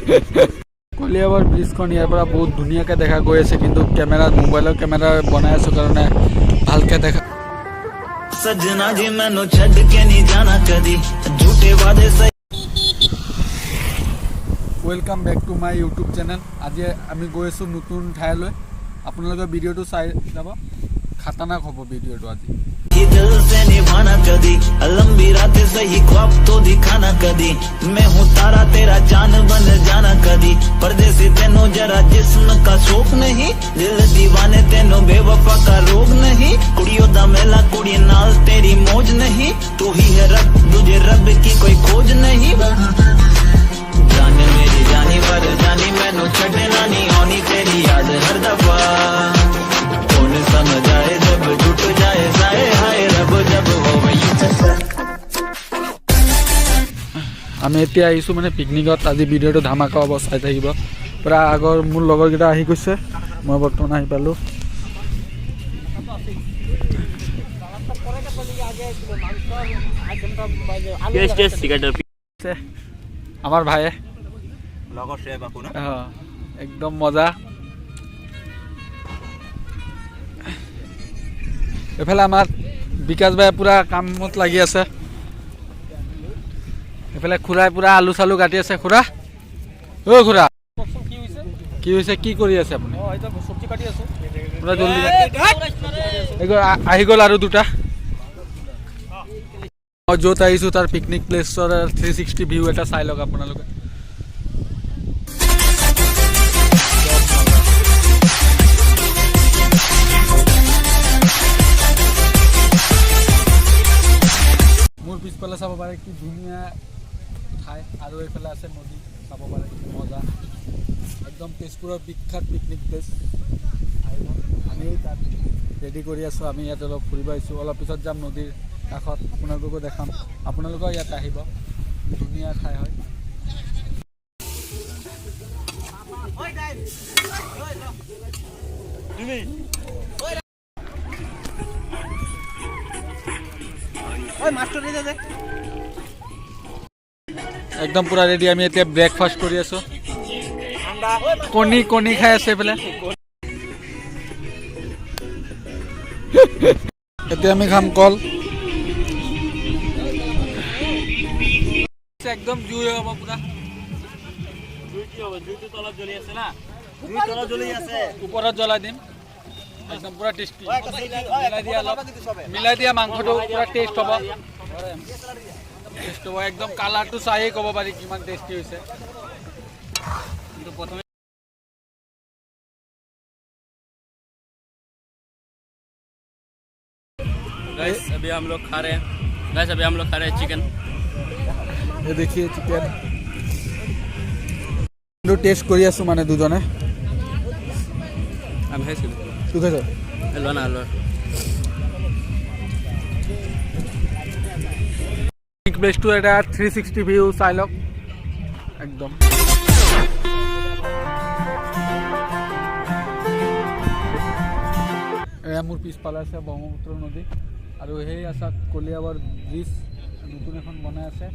কলিয়াবৰ ব্ৰিজখন ইয়াৰ পৰা বহুত ধুনীয়াকৈ দেখা গৈ আছে, কিন্তু কেমেৰাত মোবাইলৰ কেমেৰা বনাই আছোঁ কাৰণে ভালকৈ দেখা। सजना जी मैनू छड़ के नहीं जाना कदी झूठे वादे से। Welcome back to my YouTube channel. आज आम गई आसो नतुन ठाईल आपलोगे भिडिओ चाई जा खतरनाक हम भिडिओ आज दिल से निभाना कदी लंबी रात सही ख्वाब तो दिखाना कदी मैं हूँ तारा तेरा चांद बन जाना कदी परदेसी तेनो जरा जिस्म का शौक नहीं दिल दीवाने तेनो बेवफा का रोग नहीं कुड़ियों दा मेला कुड़ी नाल तेरी मौज नहीं तू ही है रब तुझे रब की कोई खोज नहीं जाने मेरी जानी पर जानी मैनू छड़ना नहीं आनी तेरी याद हर दफा कौन समझ आए जब टूट जाए साए हाय रब जब हो আমি এতিয়া আহিছোঁ মানে পিকনিকত। আজি ভিডিঅ'টো ধামাকা হ'ব, চাই থাকিব। পূৰা আগৰ মোৰ লগৰকেইটা আহি গৈছে, মই বৰ্তমান আহি পালোঁ। আমাৰ ভাইয়ে একদম মজা। এইফালে আমাৰ বিকাশ ভাই পূৰা কামত লাগি আছে। এইফালে খুৰাই পূৰা আলু চালু কাটি আছে। খুৰা অ' খুৰা কি হৈছে, কি কৰি আছে আপুনি? পূৰা জলদি আহি গ'ল আৰু দুটা। মই য'ত আহিছোঁ তাৰ পিকনিক প্লেচৰ 360 ভিউ এটা চাই লওক আপোনালোকে। মোৰ পিছফালে চাব পাৰে কি ধুনীয়া ঠাই, আৰু এইফালে আছে নদী, চাব পাৰে কি মজা। একদম তেজপুৰৰ বিখ্যাত পিকনিক প্লেচ। আমি তাত ৰেডি কৰি আছোঁ। আমি ইয়াত অলপ ফুৰিব আহিছোঁ, অলপ পিছত যাম নদীৰ কাষত, আপোনালোককো দেখাম। আপোনালোকেও ইয়াত আহিব, ধুনীয়া ঠাই হয়। একদম পুৰা ৰেডি। আমি এতিয়া ব্ৰেকফাষ্ট কৰি আছোঁ। কণী খাই আছে এইফালে। এতিয়া আমি খাম কল। একদম জুই হ'ব পুৰা। ওপৰত জ্বলাই দিম, একদম পুৰা টেষ্টি। মিলাই দিয়া মাংসটো পুৰা টেষ্ট হ'ব। একদম কালাৰটো চাইয়ে ক'ব পাৰি কিমান টেষ্টি হৈছে। কিন্তু প্ৰথমে गाइस अभी हम लोग खा रहे हैं चिकन। ये देखिए चिकन टेस्ट কৰি আছোঁ মানে দুজনে। আমি খাইছোঁ, তু খাইছ? লোৱা না লোৱা। প্লেচটো এটা 360 ভিউ চাই লওক একদম। এয়া মোৰ পিছফালে আছে ব্ৰহ্মপুত্ৰ নদী, আৰু সেই আছে কলিয়াবৰ ব্ৰিজ, নতুন এখন বনাই আছে,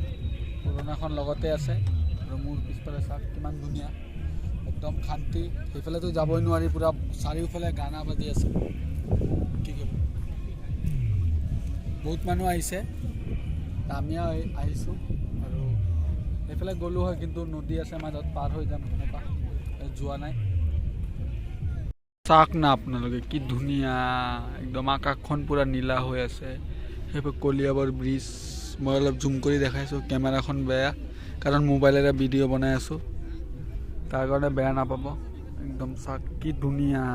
পুৰণাখন লগতে আছে। আৰু মোৰ পিছফালে চাওক কিমান ধুনীয়া, একদম শান্তি। সেইফালেতো যাবই নোৱাৰি, পূৰা চাৰিওফালে গানা বাজি আছে। কি ক'ব, বহুত মানুহ আহিছে, আমিও আহিছোঁ। আৰু এইফালে গ'লোঁ হয়, কিন্তু নদী আছে মাজত, পাৰ হৈ যাম, সেনেকুৱা যোৱা নাই। চাওক না আপোনালোকে কি ধুনীয়া, একদম আকাশখন পূৰা নীলা হৈ আছে। সেইবোৰ কলিয়াবৰ ব্ৰিজ। মই অলপ জুম কৰি দেখাইছোঁ, কেমেৰাখন বেয়া কাৰণ মোবাইলেৰে ভিডিঅ' বনাই আছোঁ, তাৰ কাৰণে বেয়া নাপাব। একদম চাওক কি ধুনীয়া।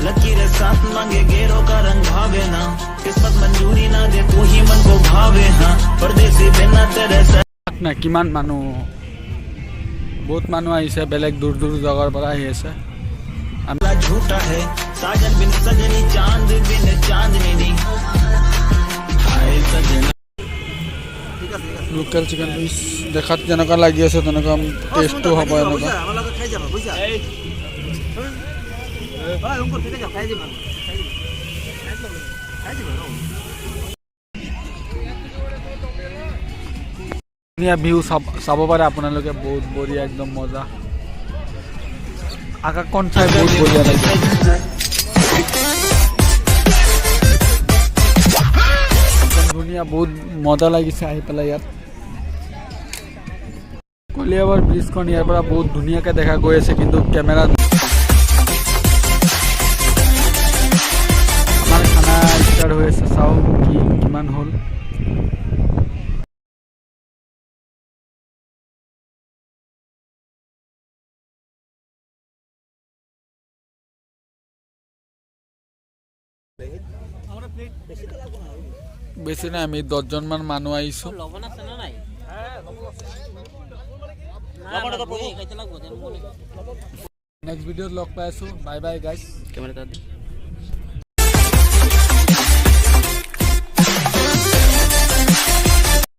लकीरें साथ मांगे गेरों का रंग भावे ना किस्मत मंजूरी ना दे तू ही मन को भावे हाँ परदेसी बिना तेरे ना किमान মানুহ, बहुत মানুহ আহিছে, বেলেগ দূৰ দূৰ জেগাৰ পৰা আহি আছে। अमला झूठा है साजन बिन सजनी चांद बिन चांदनी हाय सजना। লোকেল চিকেন পিচ দেখাত যেনেকুৱা লাগি আছে তেনেকুৱা টেষ্টটো হ'ব এনেকুৱা। ধুনীয়া ভিউ চাব পাৰে আপোনালোকে বহুত বঢ়িয়া একদম মজা আকাশখন চাই বহুত বঢ়িয়া লাগে একদম ধুনীয়া বহুত মজা লাগিছে আহি পেলাই ইয়াত কলিয়াবৰ ব্ৰিজখন ইয়াৰ পৰা বহুত ধুনীয়াকৈ দেখা গৈ আছে কিন্তু কেমেৰাত আমাৰ খানা ষ্টাৰ্ট হৈ আছে চাওঁ কিমান হ'ল বেছি নাই আমি 10 মান মানুহ আহিছোঁ নেক্সট ভিডিঅ'ত লগ পাই আছোঁ বাই বাই গাইজ कैमरा